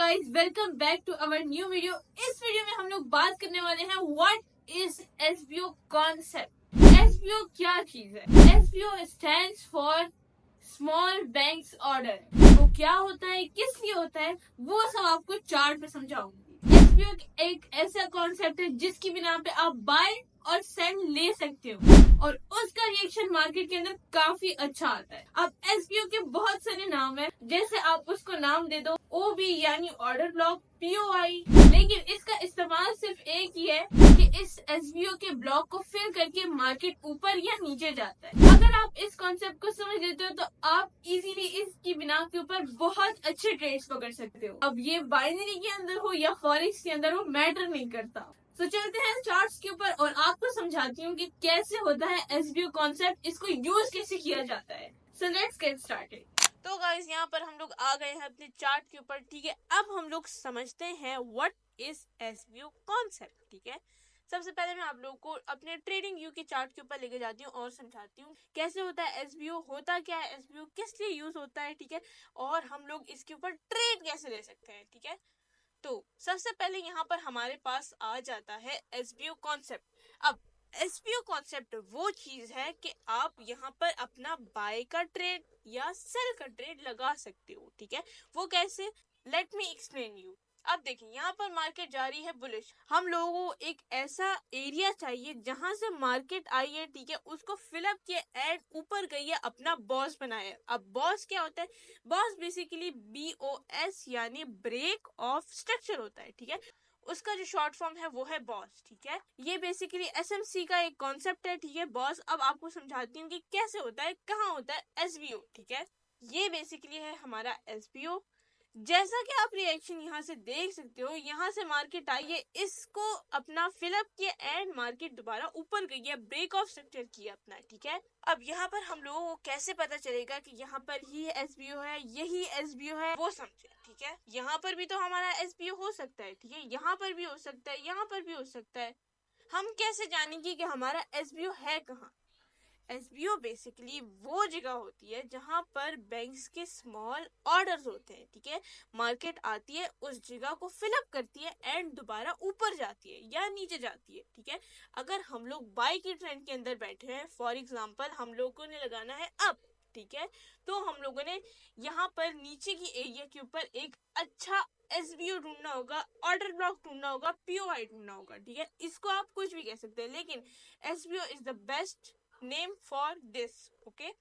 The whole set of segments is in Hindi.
Guys, welcome back to our new video. इस वीडियो में हम लोग बात करने वाले हैं what is SBO concept. SBO क्या चीज है? SBO stands for small banks order. वो क्या होता है, किस लिए होता है, वो सब आपको चार्ट पे समझाऊंगी। एसबीओ एक ऐसा कॉन्सेप्ट है जिसकी बिना पे आप बाय और सेल ले सकते हो और उसका रिएक्शन मार्केट के अंदर काफी अच्छा आता है। अब एसबीओ के बहुत सारे नाम है, जैसे आप उसको नाम दे दो ओबी यानी ऑर्डर ब्लॉक, पीओआई, लेकिन इसका इस्तेमाल सिर्फ एक ही है कि इस एसबीओ के ब्लॉक को फिल करके मार्केट ऊपर या नीचे जाता है। अगर आप इस कॉन्सेप्ट को समझ लेते हो तो आप इजीली इसकी बिना के ऊपर बहुत अच्छे ट्रेड्स पकड़ सकते हो। अब ये बाइनरी के अंदर हो या फॉरेक्स के अंदर हो, मैटर नहीं करता। तो चलते हैं चार्ट्स के ऊपर और आपको समझाती हूँ कि कैसे होता है एसबीओ कॉन्सेप्ट, इसको यूज कैसे किया जाता है। So let's get started. तो गाइस, यहाँ पर हम लोग आ गए हैं अपने चार्ट के ऊपर। ठीक है, अब हम लोग समझते हैं व्हाट इज एसबीओ कॉन्सेप्ट। ठीक है, सबसे पहले मैं आप लोगों को अपने ट्रेडिंग व्यू के चार्ट के ऊपर लेके जाती हूँ और समझाती हूँ कैसे होता है एसबीओ, होता क्या है एसबीओ, किस लिए यूज होता है। ठीक है, और हम लोग इसके ऊपर ट्रेड कैसे ले सकते हैं। ठीक है, तो सबसे पहले यहाँ पर हमारे पास आ जाता है एसबीओ कॉन्सेप्ट। अब एसबीओ कॉन्सेप्ट वो चीज है कि आप यहाँ पर अपना बाय का ट्रेड या सेल का ट्रेड लगा सकते हो। ठीक है, वो कैसे, लेट मी एक्सप्लेन यू। अब देखिए, यहाँ पर मार्केट जा रही है बुलिश। हम लोगों को एक ऐसा एरिया चाहिए जहां से मार्केट आई है। ठीक है, उसको फिलअप किया एंड ऊपर गई है, अपना बॉस बनाया। अब बॉस क्या होता है? बॉस बेसिकली BOS यानी ब्रेक ऑफ स्ट्रक्चर होता है। ठीक है, उसका जो शॉर्ट फॉर्म है वो है बॉस। ठीक है, ये बेसिकली SMC का एक कॉन्सेप्ट है। ठीक है, बॉस। अब आपको समझाती हूँ कि कैसे होता है, कहाँ होता है एसबीओ। ठीक है, ये बेसिकली है हमारा एसबीओ। जैसा कि आप रिएक्शन यहाँ से देख सकते हो, यहाँ से मार्केट आई है, इसको अपना फिलअप किया एंड मार्केट दोबारा ऊपर गई है, ब्रेक ऑफ स्ट्रक्चर किया अपना। ठीक है, अब यहाँ पर हम लोगों को कैसे पता चलेगा कि यहाँ पर ही एसबीओ है, यही एसबीओ है, वो समझे। ठीक है, यहाँ पर भी तो हमारा एसबीओ हो सकता है। ठीक है, यहाँ पर भी हो सकता है, यहाँ पर भी हो सकता है। हम कैसे जानेंगे कि हमारा एसबीओ है कहाँ? एसबीओ बेसिकली वो जगह होती है जहां पर बैंक्स के स्मॉल ऑर्डर्स होते हैं। ठीक है, मार्केट आती है, उस जगह को फिलअप करती है एंड दोबारा ऊपर जाती है या नीचे जाती है। ठीक है, अगर हम लोग बाय की ट्रेंड के अंदर बैठे हैं, फॉर एग्जांपल हम लोगों ने लगाना है अप। ठीक है, तो हम लोगों ने यहाँ पर नीचे की एरिया के ऊपर एक अच्छा एसबीओ ढूंढना होगा, ऑर्डर ब्लॉक ढूंढना होगा, पीओआई ढूंढना होगा। ठीक है, इसको आप कुछ भी कह सकते हैं, लेकिन SBO is the best name for this. Okay,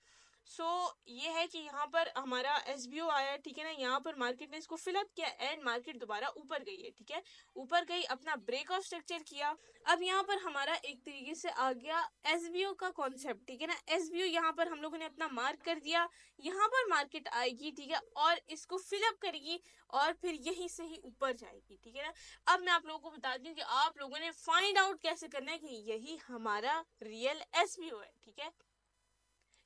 so ये है कि यहाँ पर हमारा एसबीओ आया। ठीक है ना, यहाँ पर मार्केट ने इसको फिलअप किया एंड मार्केट दोबारा ऊपर गई है। ठीक है, ऊपर गई, अपना ब्रेक ऑफ स्ट्रक्चर किया। अब यहाँ पर हमारा एक तरीके से आ गया एसबीओ का कॉन्सेप्ट। ठीक है ना, एसबीओ यहाँ पर हम लोगों ने अपना मार्क कर दिया, यहाँ पर मार्केट आएगी। ठीक है, और इसको फिलअप करेगी और फिर यहीं से ही ऊपर जाएगी। ठीक है ना, अब मैं आप लोगों को बता दूं कि आप लोगों ने फाइंड आउट कैसे करना है कि यही हमारा रियल एसबीओ है। ठीक है,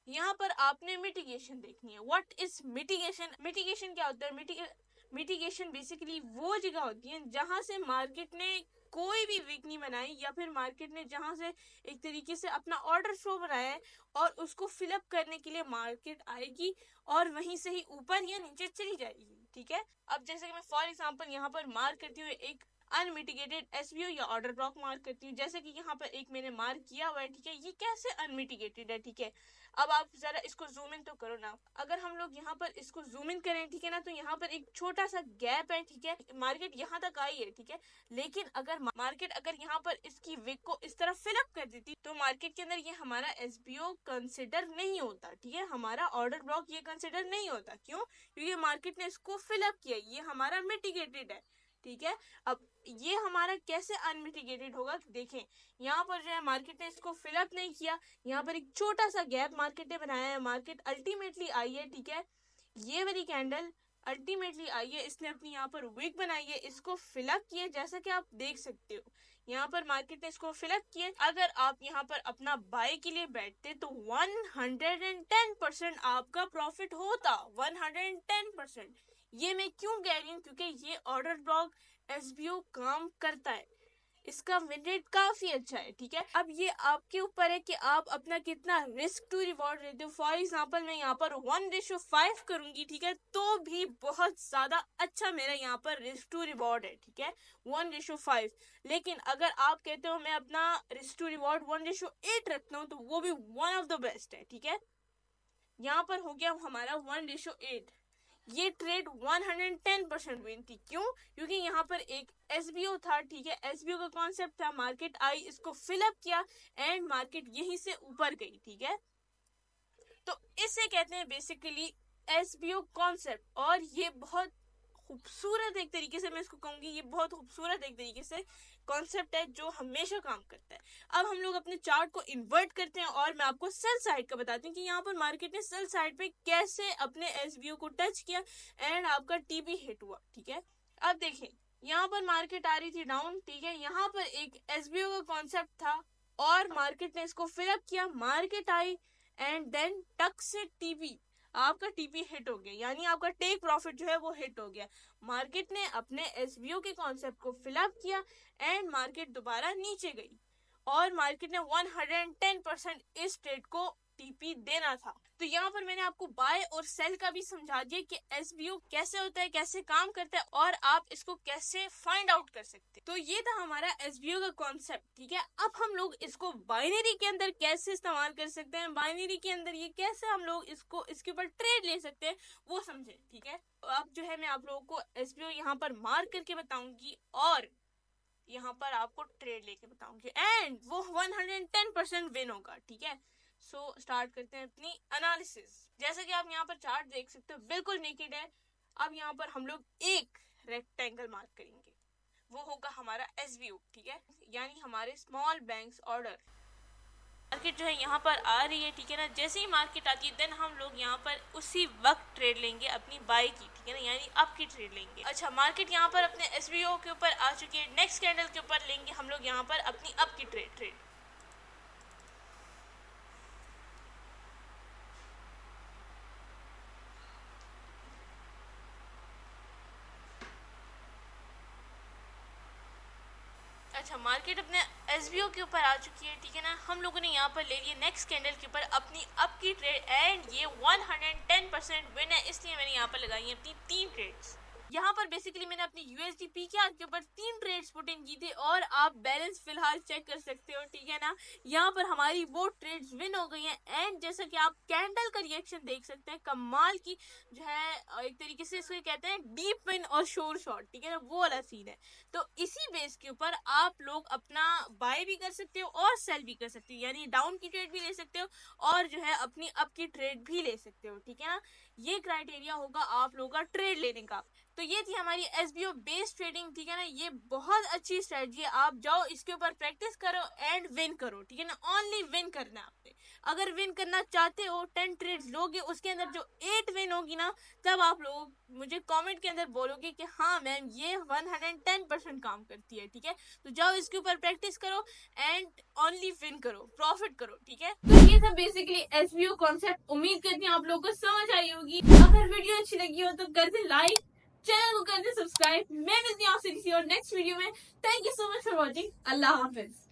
यहाँ पर आपने मिटिगेशन देखनी है। What is mitigation? मिटिगेशन क्या होता है? मिटिगेशन बेसिकली वो जगह होती है जहां से मार्केट ने कोई भी वीक नहीं बनाई, या फिर मार्केट ने जहां से एक तरीके से अपना ऑर्डर फ्लो बनाया है और उसको फिलअप करने के लिए मार्केट आएगी और वहीं से ही ऊपर या नीचे चली जाएगी। ठीक है, अब जैसे कि मैं फॉर एग्जांपल यहाँ पर मार्क करती हूँ एक अनमिटिगेटेड एसबीओ या ऑर्डर ब्लॉक मार्क करती हूँ, जैसे कि यहाँ पर एक मैंने मार्क किया हुआ है। ठीक है, ये कैसे अनमिटिगेटेड है? ठीक है, अब आप जरा इसको जूम इन तो करो ना। अगर हम लोग यहाँ पर इसको जूम इन करें, ठीक है ना, तो यहाँ पर एक छोटा सा गैप है। ठीक है, मार्केट यहाँ तक आई है। ठीक है, लेकिन अगर मार्केट यहाँ पर इसकी विक को इस तरह फिलअप कर देती तो मार्केट के अंदर ये हमारा एसबीओ कंसिडर नहीं होता। ठीक है, हमारा ऑर्डर ब्लॉक ये कंसिडर नहीं होता। क्यों? क्योंकि मार्केट ने इसको फिलअप किया, ये हमारा मिटिगेटेड है। ठीक है, अब ये हमारा कैसे अनमिटिगेटेड होगा? देखें, यहाँ पर जो है मार्केट ने इसको फिलअप नहीं किया, यहाँ पर एक छोटा सा गैप मार्केट ने बनाया है, मार्केट अल्टीमेटली आई है। ठीक है, ये वाली कैंडल अल्टीमेटली आई है, इसने अपनी यहाँ पर विक बनाई है, इसको फिलअप किया, जैसा कि आप देख सकते हो यहाँ पर मार्केट ने इसको फिलअप किया। अगर आप यहाँ पर अपना बाय के लिए बैठते तो 110% आपका प्रॉफिट होता, 110%। ये मैं क्यों कह रही हूँ? क्योंकि ये ऑर्डर ब्लॉक एसबीओ काम करता है। इसका विन रेट काफी अच्छा है, ठीक है। अब ये आपके ऊपर है कि आप अपना कितना रिस्क टू रिवॉर्ड देते हो। फॉर एग्जाम्पल मैं यहाँ पर 1:5 करूंगी, ठीक है, तो भी बहुत ज्यादा अच्छा मेरा यहाँ पर रिस्क टू रिवॉर्ड है, ठीक है, 1:5। लेकिन अगर आप कहते हो मैं अपना रिस्क टू रिवॉर्ड 1:8 रखता हूँ, तो वो भी वन ऑफ द बेस्ट है, ठीक है। यहाँ पर हो गया हमारा 1:8। ये ट्रेड 110% विन थी। क्यों? क्योंकि यहाँ पर एक एसबीओ था, ठीक है, एसबीओ का कॉन्सेप्ट था, मार्केट आई, इसको फिलअप किया एंड मार्केट यहीं से ऊपर गई, ठीक है। तो इसे कहते हैं बेसिकली एसबीओ कॉन्सेप्ट, और ये बहुत खूबसूरत एक तरीके से मैं इसको कहूंगी, ये बहुत खूबसूरत एक तरीके से कॉन्सेप्ट है जो हमेशा काम करता है। अब हम लोग अपने चार्ट को इन्वर्ट करते हैं और मैं आपको सेल साइड का बताती हूँ कि यहाँ पर मार्केट ने सेल साइड पे कैसे अपने एसबीओ को टच किया एंड आपका टीपी हिट हुआ, ठीक है। अब देखें, यहाँ पर मार्केट आ रही थी डाउन, ठीक है, यहाँ पर एक एसबीओ का कॉन्सेप्ट था और मार्केट ने इसको फिलअप किया, मार्केट आई एंड देन टक से टीपी, आपका टीपी हिट हो गया, यानी आपका टेक प्रॉफिट जो है वो हिट हो गया। मार्केट ने अपने एसबीओ के कॉन्सेप्ट को फिलअप किया एंड मार्केट दोबारा नीचे गई और मार्केट ने 110% इस ट्रेड को टीपी देना था। तो यहाँ पर मैंने आपको बाय और सेल का भी समझा दिया कि एसबीओ कैसे होता है, कैसे काम करता है और आप इसको कैसे फाइंड आउट कर सकते हैं। तो ये था हमारा एसबीओ का कॉन्सेप्ट, ठीक है। अब हम लोग इसको बाइनरी के अंदर कैसे इस्तेमाल कर सकते हैं, बाइनरी के अंदर ये कैसे हम लोग इसको इसके ऊपर ट्रेड ले सकते हैं, वो समझे, ठीक है। अब जो है मैं आप लोगों को एसबीओ यहाँ पर मार्क करके बताऊंगी और यहाँ पर आपको ट्रेड लेके बताऊंगी एंड वो 110% विन होगा, ठीक है। सो स्टार्ट करते हैं अपनी एनालिसिस। जैसा कि आप यहाँ पर चार्ट देख सकते हो, बिल्कुल नेकेड है। अब यहाँ पर हम लोग एक रेक्टेंगल मार्क करेंगे, वो होगा हमारा एसबीओ, ठीक है, यानी हमारे स्मॉल बैंक्स ऑर्डर। मार्केट जो है यहाँ पर आ रही है, ठीक है ना, जैसे ही मार्केट आती है देन हम लोग यहाँ पर उसी वक्त ट्रेड लेंगे अपनी बाय की, ठीक है ना, यानी अप की ट्रेड लेंगे। अच्छा, मार्केट यहाँ पर अपने एसबीओ के ऊपर आ चुकी है, नेक्स्ट कैंडल के ऊपर लेंगे हम लोग यहाँ पर अपनी अप की ट्रेड। अच्छा, मार्केट अपने एसबीओ के ऊपर आ चुकी है, ठीक है ना, हम लोगों ने यहाँ पर ले लिया नेक्स्ट कैंडल के ऊपर अपनी अप की ट्रेड एंड ये 110% विन है, इसलिए मैंने यहाँ पर लगाई है अपनी 3 ट्रेड्स। यहाँ पर बेसिकली मैंने अपनी यूएसडी पीकेआर के ऊपर 3 ट्रेड्स पुट इन की थी और आप बैलेंस फिलहाल चेक कर सकते हो, ठीक है ना। यहाँ पर हमारी वो ट्रेड्स विन हो गई हैं एंड जैसा कि आप कैंडल का रिएक्शन देख सकते हैं, कमाल की जो है एक तरीके से इसको कहते हैं डीप विन और शोर शॉट, ठीक है ना, वो वाला सीन है। तो इसी बेस के ऊपर आप लोग अपना बाय भी कर सकते हो और सेल भी कर सकते हो, यानी डाउन की ट्रेड भी ले सकते हो और जो है अपनी अप की ट्रेड भी ले सकते हो, ठीक है ना। ये क्राइटेरिया होगा आप लोगों का ट्रेड लेने का। तो ये थी हमारी एसबीओ बेस्ड ट्रेडिंग, ठीक है ना, ये बहुत अच्छी स्ट्रेटजी है। आप जाओ इसके ऊपर प्रैक्टिस करो एंड विन करो, ठीक है ना, ओनली विन करना है आपने। अगर विन करना चाहते हो 10 ट्रेड्स लोगे, उसके अंदर जो 8 विन होगी ना, तब आप लोग मुझे कमेंट के अंदर बोलोगे कि हाँ मैम ये 110% काम करती है, ठीक है। तो जाओ इसके ऊपर प्रैक्टिस करो एंड ओनली विन करो, प्रॉफिट करो, ठीक है। तो ये था बेसिकली एसबीओ कॉन्सेप्ट। उम्मीद करती हूँ आप लोगों को समझ आई होगी। अगर वीडियो अच्छी लगी हो तो कर दे लाइक, चैनल को कर दे सब्सक्राइब। मैं मिलती हूँ आपसे किसी और नेक्स्ट वीडियो में। Thank you so much for watching. Allah Hafiz.